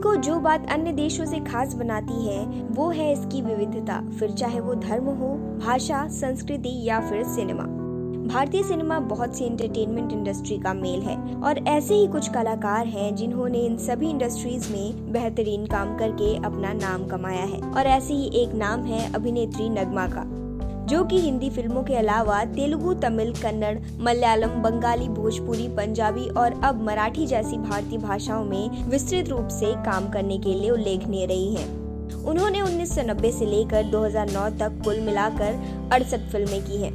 को जो बात अन्य देशों से खास बनाती है वो है इसकी विविधता, फिर चाहे वो धर्म हो, भाषा, संस्कृति या फिर सिनेमा। भारतीय सिनेमा बहुत सी एंटरटेनमेंट इंडस्ट्री का मेल है और ऐसे ही कुछ कलाकार हैं जिन्होंने इन सभी इंडस्ट्रीज में बेहतरीन काम करके अपना नाम कमाया है। और ऐसे ही एक नाम है अभिनेत्री नगमा का, जो कि हिंदी फिल्मों के अलावा तेलुगु, तमिल, कन्नड़, मलयालम, बंगाली, भोजपुरी, पंजाबी और अब मराठी जैसी भारतीय भाषाओं में विस्तृत रूप से काम करने के लिए उल्लेखनीय रही हैं। उन्होंने 1990 से लेकर 2009 तक कुल मिलाकर 68 फिल्में की हैं।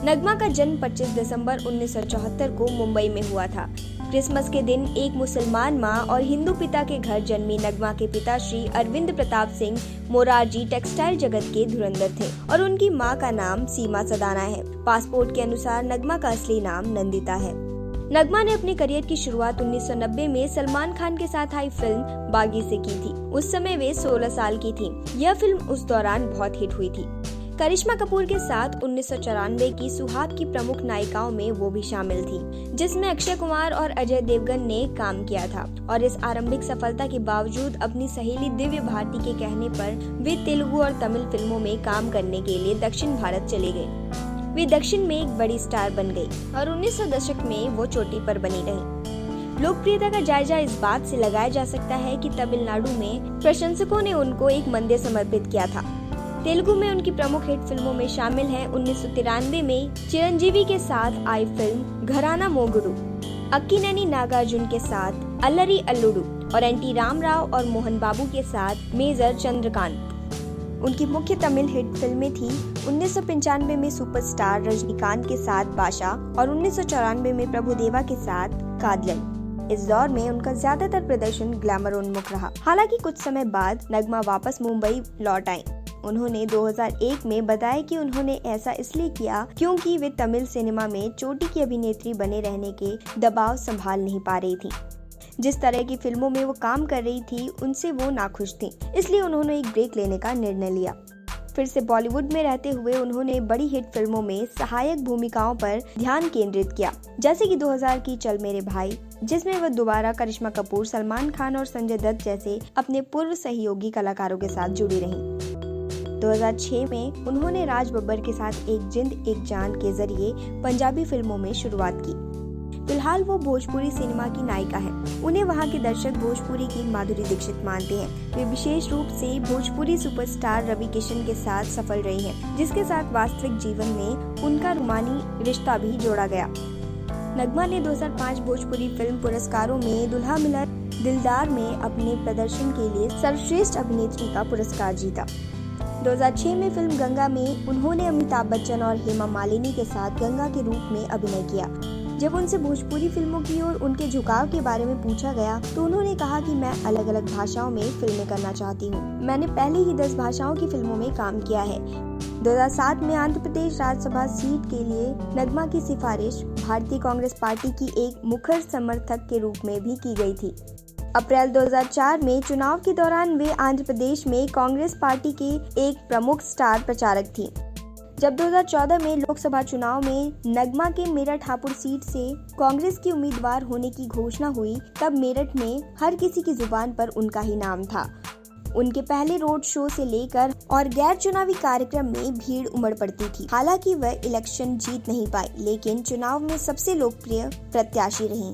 नगमा का जन्म 25 दिसंबर 1974 को मुंबई में हुआ था। क्रिसमस के दिन एक मुसलमान मां और हिंदू पिता के घर जन्मी नगमा के पिता श्री अरविंद प्रताप सिंह मोरारजी टेक्सटाइल जगत के धुरंधर थे और उनकी मां का नाम सीमा सदाना है। पासपोर्ट के अनुसार नगमा का असली नाम नंदिता है। नगमा ने अपने करियर की शुरुआत 1990 में सलमान खान के साथ आई फिल्म बागी से की थी। उस समय वे 16 साल की थी। यह फिल्म उस दौरान बहुत हिट हुई थी। करिश्मा कपूर के साथ 1994 की सुहाग की प्रमुख नायिकाओं में वो भी शामिल थी, जिसमें अक्षय कुमार और अजय देवगन ने काम किया था। और इस आरंभिक सफलता के बावजूद अपनी सहेली दिव्य भारती के कहने पर वे तेलुगु और तमिल फिल्मों में काम करने के लिए दक्षिण भारत चले गए। वे दक्षिण में एक बड़ी स्टार बन गई और 1900 दशक में वो चोटी पर बनी रही। लोकप्रियता का जायजा इस बात से लगाया जा सकता है कि तमिलनाडु में प्रशंसकों ने उनको एक मंदिर समर्पित किया था। तेलुगु में उनकी प्रमुख हिट फिल्मों में शामिल हैं 1993 में चिरंजीवी के साथ आई फिल्म घराना मोगुडू, अक्किनेनी नागार्जुन के साथ अल्लरी अल्लुडू और एनटी रामाराव और मोहन बाबू के साथ मेजर चंद्रकांत। उनकी मुख्य तमिल हिट फिल्में थी 1995 में सुपरस्टार रजनीकांत के साथ बादशाह और 1994 में प्रभुदेवा के साथ कादलन। इस दौर में उनका ज्यादातर प्रदर्शन ग्लैमर उन्मुख रहा। हालांकि कुछ समय बाद नगमा वापस मुंबई लौट आई। उन्होंने 2001 में बताया कि उन्होंने ऐसा इसलिए किया क्योंकि वे तमिल सिनेमा में चोटी की अभिनेत्री बने रहने के दबाव संभाल नहीं पा रही थी। जिस तरह की फिल्मों में वो काम कर रही थी उनसे वो नाखुश थी, इसलिए उन्होंने एक ब्रेक लेने का निर्णय लिया। फिर से बॉलीवुड में रहते हुए उन्होंने बड़ी हिट फिल्मों में सहायक भूमिकाओं पर ध्यान केंद्रित किया, जैसे कि 2000 की चल मेरे भाई, जिसमें वह दोबारा करिश्मा कपूर, सलमान खान और संजय दत्त जैसे अपने पूर्व सहयोगी कलाकारों के साथ जुड़ी रहीं। 2006 में उन्होंने राज बब्बर के साथ एक जिंद एक जान के जरिए पंजाबी फिल्मों में शुरुआत की। फिलहाल वो भोजपुरी सिनेमा की नायिका हैं। उन्हें वहाँ के दर्शक भोजपुरी की माधुरी दीक्षित मानते हैं। वे विशेष रूप से भोजपुरी सुपरस्टार रवि किशन के साथ सफल रही हैं, जिसके साथ वास्तविक जीवन में उनका रूमानी रिश्ता भी जोड़ा गया। नगमा ने 2005 भोजपुरी फिल्म पुरस्कारों में दुल्हा मिला दिलदार में अपने प्रदर्शन के लिए सर्वश्रेष्ठ अभिनेत्री का पुरस्कार जीता। 2006 में फिल्म गंगा में उन्होंने अमिताभ बच्चन और हेमा मालिनी के साथ गंगा के रूप में अभिनय किया। जब उनसे भोजपुरी फिल्मों की ओर उनके झुकाव के बारे में पूछा गया तो उन्होंने कहा कि मैं अलग अलग भाषाओं में फिल्में करना चाहती हूँ। मैंने पहले ही 10 भाषाओं की फिल्मों में काम किया है। 2007 में आंध्र प्रदेश राज्यसभा सीट के लिए नगमा की सिफारिश भारतीय कांग्रेस पार्टी की एक मुखर समर्थक के रूप में भी की गई थी। अप्रैल 2004 में चुनाव के दौरान वे आंध्र प्रदेश में कांग्रेस पार्टी के एक प्रमुख स्टार प्रचारक थी। जब 2014 में लोकसभा चुनाव में नगमा के मेरठ हापुड़ सीट से कांग्रेस की उम्मीदवार होने की घोषणा हुई, तब मेरठ में हर किसी की जुबान पर उनका ही नाम था। उनके पहले रोड शो से लेकर और गैर चुनावी कार्यक्रम में भीड़ उमड़ पड़ती थी। हालांकि वह इलेक्शन जीत नहीं पाई, लेकिन चुनाव में सबसे लोकप्रिय प्रत्याशी रहीं।